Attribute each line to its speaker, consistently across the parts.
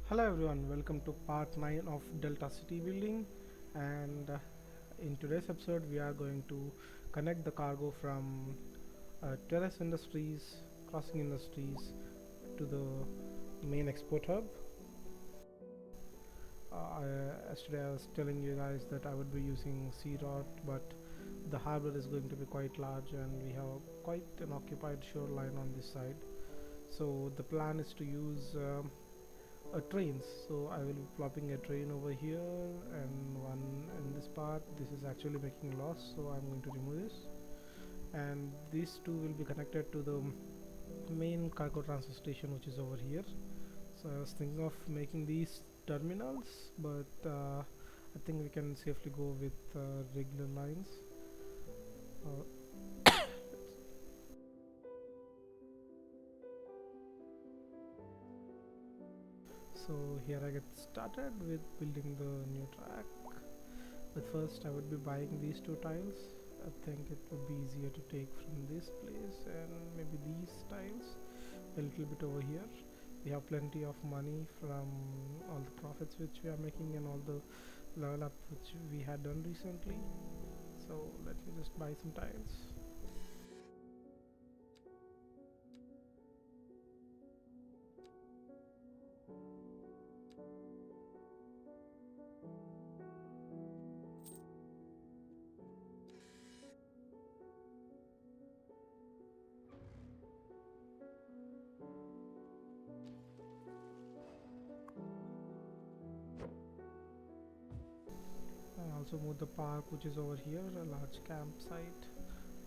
Speaker 1: Hello everyone, welcome to part 9 of Delta City Building, and in today's episode we are going to connect the cargo from Terrace Industries, Crossing Industries to the main export hub. Yesterday I was telling you guys that I would be using sea rod, but the harbor is going to be quite large and we have quite an occupied shoreline on this side. So the plan is to use trains. So I will be plopping a train over here and one in this part. This is actually making loss, so I'm going to remove this, and these two will be connected to the main cargo transfer station, which is over here. So I was thinking of making these terminals, but I think we can safely go with regular lines. uh, so here I get started with building the new track. But first I would be buying these two tiles. I think it would be easier to take from this place, and maybe these tiles a little bit over here. We have plenty of money from all the profits which we are making and all the level up which we had done recently. So let me just buy some tiles. I also moved the park which is over here, a large campsite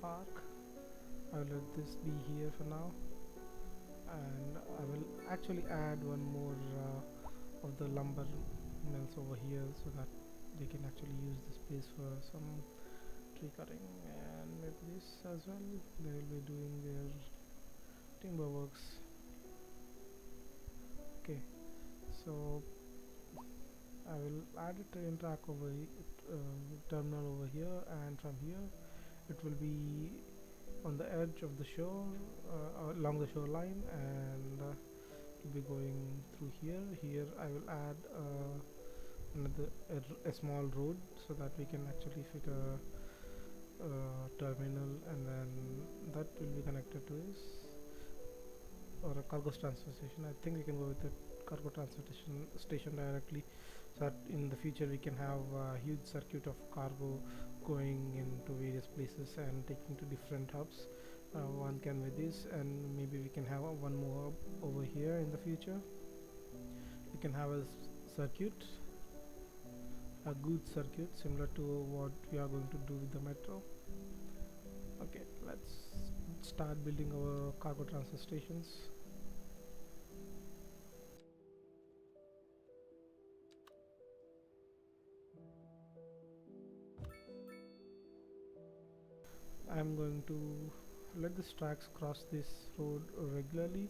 Speaker 1: park. I will let this be here for now, and I will actually add one more of the lumber mills over here so that they can actually use the space for some tree cutting, and maybe this as well. They will be doing their timber works. Okay, so I will add a train track over terminal over here, and from here it will be on the edge of the shore, along the shoreline, and it will be going through here. Here I will add another a small road so that we can actually fit a terminal, and then that will be connected to this, or a cargo transfer station. I think we can go with the cargo transportation station directly, so that in the future we can have a huge circuit of cargo going into various places and taking to different hubs. One can with this, and maybe we can have one more hub over here in the future. We can have a circuit, a good circuit similar to what we are going to do with the metro. Okay, let's start building our cargo transfer stations. I'm going to let the tracks cross this road regularly.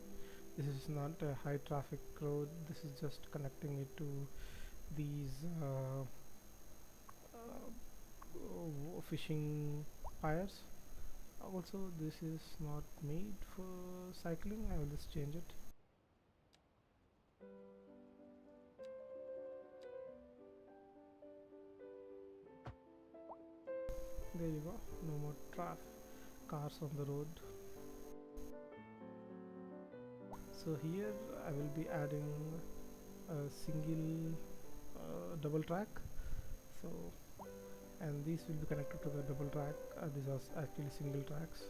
Speaker 1: This is not a high traffic road, this is just connecting it to these fishing piers. Also, this is not made for cycling. I will just change it. There you go, no more cars on the road. So here I will be adding a single double track. So, and these will be connected to the double track. These are actually single tracks.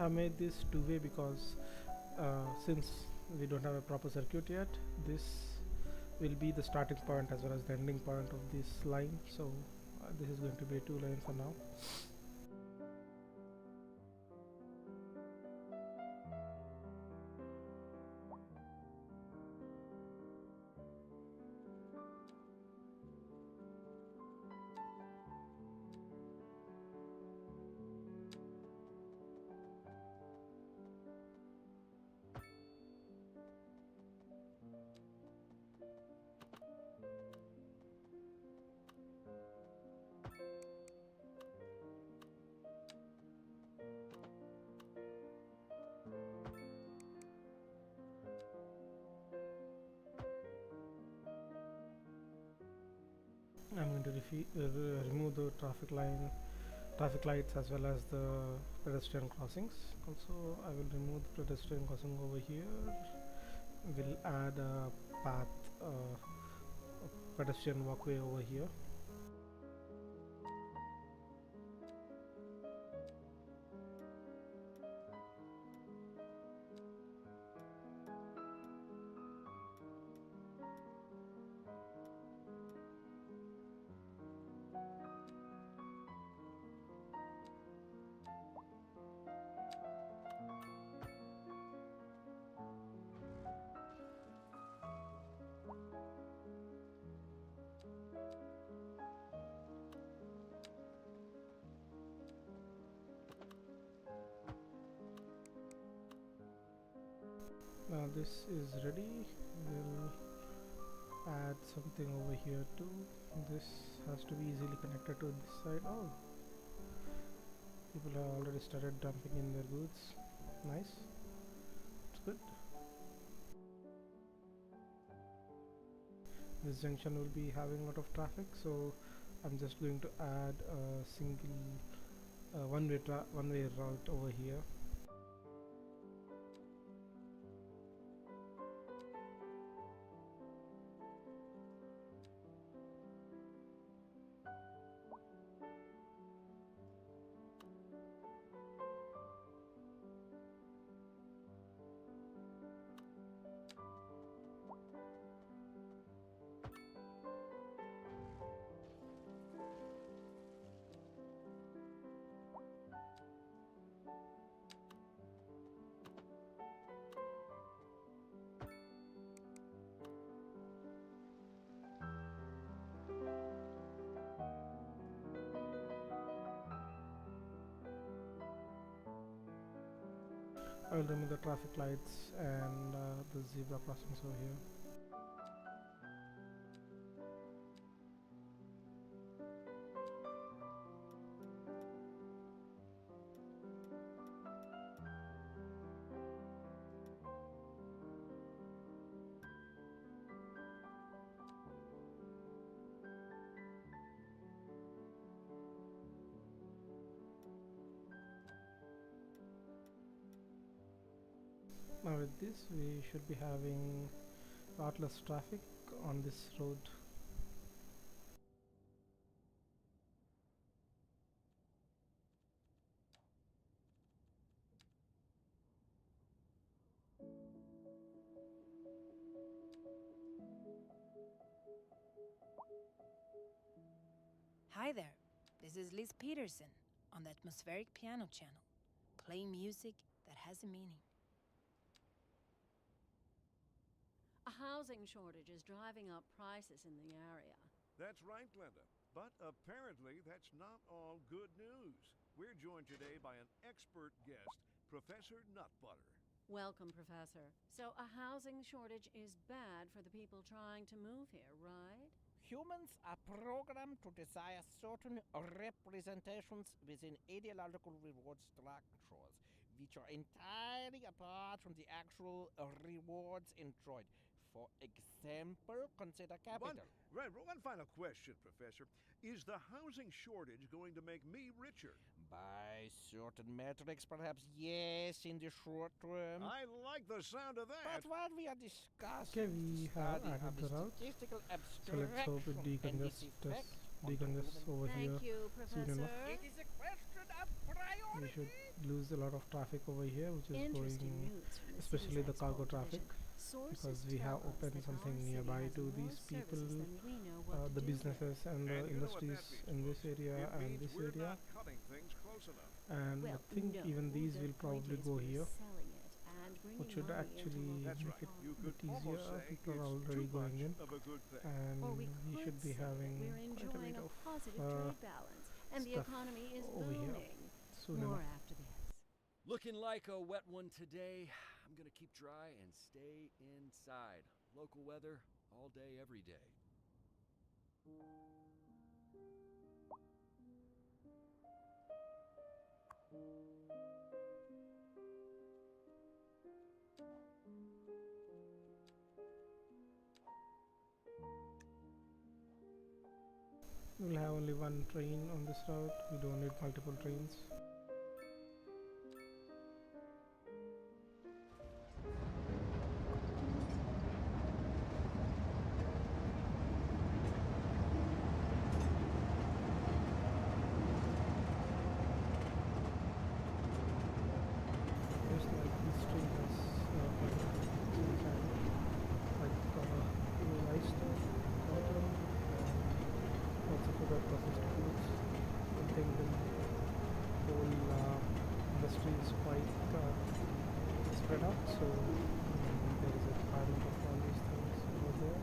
Speaker 1: have made this two-way because since we don't have a proper circuit yet, this will be the starting point as well as the ending point of this line. So this is going to be a two lane for now. I'm going to remove the traffic lights as well as the pedestrian crossings. Also, I will remove the pedestrian crossing over here. We'll add a path, a pedestrian walkway over here. Now this is ready. We'll add something over here too. This has to be easily connected to this side. Oh, people have already started dumping in their goods. Nice, it's good. This junction will be having a lot of traffic, so I'm just going to add a single one-way route over here. I will remove the traffic lights and the zebra crossings over here. Now with this we should be having a lot less traffic on this road.
Speaker 2: Hi there, this is Liz Peterson on the Atmospheric Piano Channel, playing music that has a meaning.
Speaker 3: A housing shortage is driving up prices in the area.
Speaker 4: That's right, Glenda. But apparently that's not all good news. We're joined today by an expert guest, Professor Nutbutter.
Speaker 3: Welcome, Professor. So a housing shortage is bad for the people trying to move here, right?
Speaker 5: Humans are programmed to desire certain representations within ideological reward structures, which are entirely apart from the actual rewards enjoyed. For example, consider capital.
Speaker 4: One final question, Professor. Is the housing shortage going to make me richer?
Speaker 5: By certain metrics, perhaps yes, in the short term.
Speaker 4: I like the sound of that.
Speaker 5: But what we are discussing
Speaker 1: Okay, we have added the route.
Speaker 5: statistical
Speaker 1: So let's hope it
Speaker 5: abstraction and its
Speaker 1: decongests
Speaker 5: effect on the
Speaker 1: decongests over here
Speaker 3: Thank you,
Speaker 1: soon enough.
Speaker 3: Professor.
Speaker 5: It is a question of priority.
Speaker 1: we should lose a lot of traffic over here, which is
Speaker 3: Interesting
Speaker 1: going,
Speaker 3: news from the
Speaker 1: especially
Speaker 3: city's
Speaker 1: the cargo
Speaker 3: export
Speaker 1: traffic,
Speaker 3: division.
Speaker 1: because
Speaker 3: Sources
Speaker 1: we have
Speaker 3: tell us
Speaker 1: opened
Speaker 3: that
Speaker 1: something
Speaker 3: our city
Speaker 1: nearby
Speaker 3: has
Speaker 1: to
Speaker 3: more
Speaker 1: these people,
Speaker 3: services than we know what to
Speaker 1: the
Speaker 3: do with.
Speaker 1: businesses and the
Speaker 4: And you know what
Speaker 1: industries
Speaker 4: that means,
Speaker 1: in this
Speaker 4: folks.
Speaker 1: area
Speaker 4: It
Speaker 1: and
Speaker 4: means
Speaker 1: this
Speaker 4: we're
Speaker 1: area.
Speaker 4: not cutting things close enough.
Speaker 1: And
Speaker 3: Well,
Speaker 1: I think
Speaker 3: no,
Speaker 1: even these
Speaker 3: the
Speaker 1: will
Speaker 3: point
Speaker 1: probably
Speaker 3: is
Speaker 1: go
Speaker 3: we're
Speaker 1: here,
Speaker 3: selling it and bringing
Speaker 1: which should
Speaker 3: money
Speaker 1: actually
Speaker 3: into
Speaker 4: That's
Speaker 1: make
Speaker 4: right.
Speaker 1: it
Speaker 4: You
Speaker 1: a
Speaker 4: could
Speaker 1: bit easier.
Speaker 4: almost say
Speaker 1: People are
Speaker 4: it's
Speaker 1: already
Speaker 4: too
Speaker 1: going
Speaker 4: much
Speaker 1: in,
Speaker 4: of a good thing.
Speaker 1: and
Speaker 3: Or we
Speaker 1: we
Speaker 3: could
Speaker 1: should be
Speaker 3: say
Speaker 1: having
Speaker 3: we're
Speaker 1: quite a
Speaker 3: enjoying
Speaker 1: bit
Speaker 3: a
Speaker 1: of
Speaker 3: positive trade balance and the
Speaker 1: stuff
Speaker 3: economy is
Speaker 1: over here
Speaker 3: booming.
Speaker 1: soon
Speaker 3: More
Speaker 1: enough.
Speaker 3: after this.
Speaker 6: Looking like a wet one today. I'm gonna keep dry and stay inside. Local weather all day, every day.
Speaker 1: We'll have only one train on this route. We don't need multiple trains. Just like this train has like rice stuff, cotton, and also for the processed foods. I think the whole industry is quite spread out, so there is a requirement of all these things over there.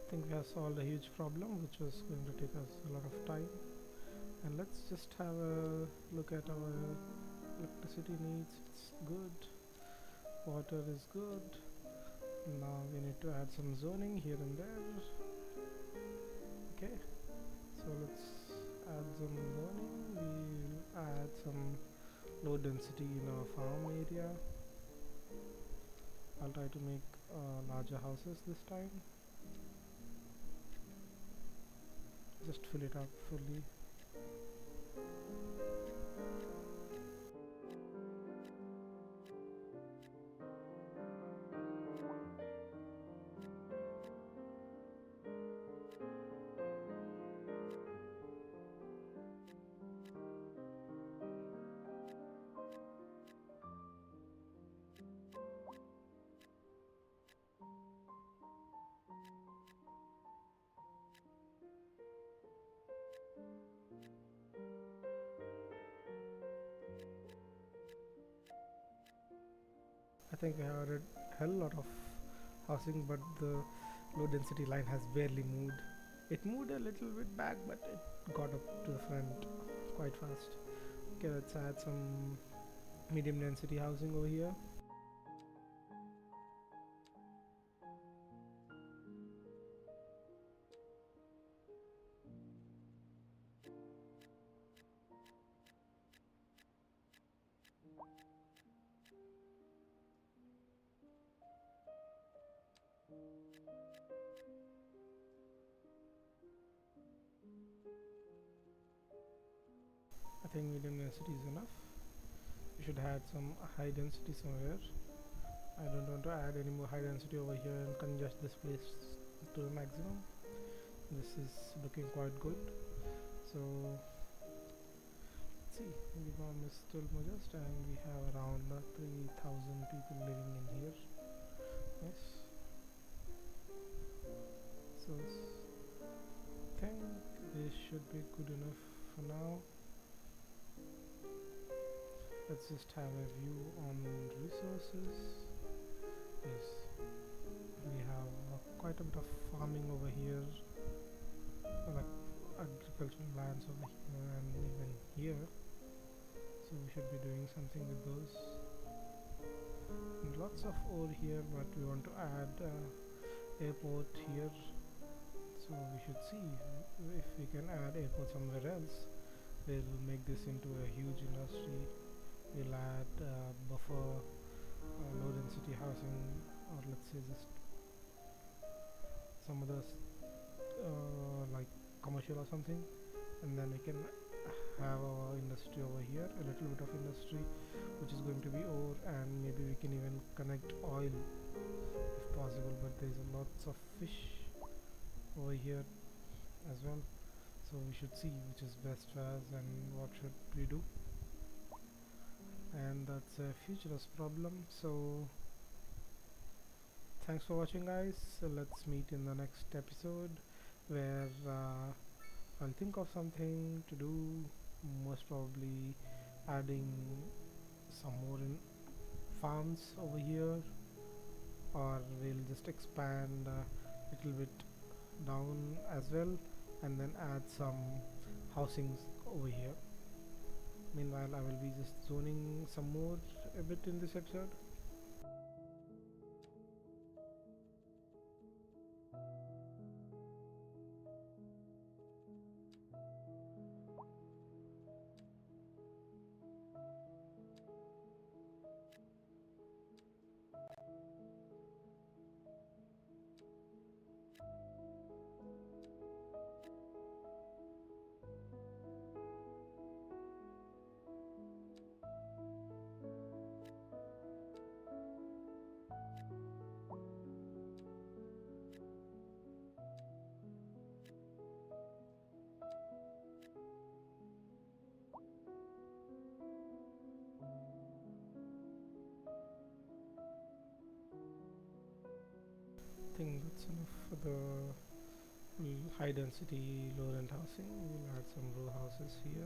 Speaker 1: I think we have solved a huge problem which was going to take us a lot of time, and let's just have a look at our electricity needs. It's good, water is good. Now we need to add some zoning here and there. Okay, so let's add some zoning. We'll add some low density in our farm area. I'll try to make larger houses this time. Just fill it up fully. I think we have added hell lot of housing, but the low density line has barely moved. It moved a little bit back, but it got up to the front quite fast. Okay, let's add some medium density housing over here. I think medium density is enough. We should add some high density somewhere. I don't want to add any more high density over here and congest this place to the maximum. This is looking quite good. So let's see, the bomb is still modest and we have around 3,000 people living in here. Yes. So I think this should be good enough for now. Let's just have a view on resources. Yes, we have quite a bit of farming over here, like agricultural lands over here and even here. So we should be doing something with those. And lots of ore here, but we want to add airport here. So we should see if we can add airport somewhere else. We'll make this into a huge industry. We'll add buffer low density housing, or let's say just some other like commercial or something, and then we can have our industry over here, a little bit of industry which is going to be ore, and maybe we can even connect oil if possible, but there is lots of fish over here as well, so we should see which is best for us and what should we do, and that's a futurist problem. So thanks for watching, guys. So let's meet in the next episode where I'll think of something to do, most probably adding some more in farms over here, or we'll just expand a little bit down as well and then add some housings over here. Meanwhile, I will be just zoning some more a bit in this episode. I think that's enough for the high density low rent housing. We'll add some row houses here.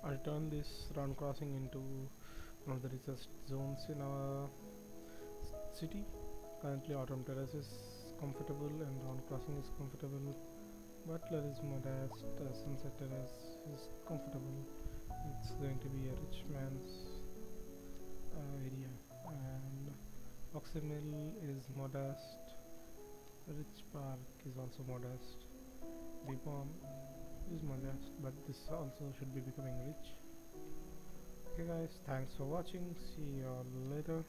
Speaker 1: I'll turn this round crossing into one of the richest zones in our city. Currently Autumn Terrace is comfortable and round crossing is comfortable. Butler is modest, Sunset Terrace is comfortable. It's going to be a rich man's area, and Oxy Mill is modest. Rich Park is also modest. Bipom is modest, but this also should be becoming rich. Okay guys, thanks for watching. See you all later.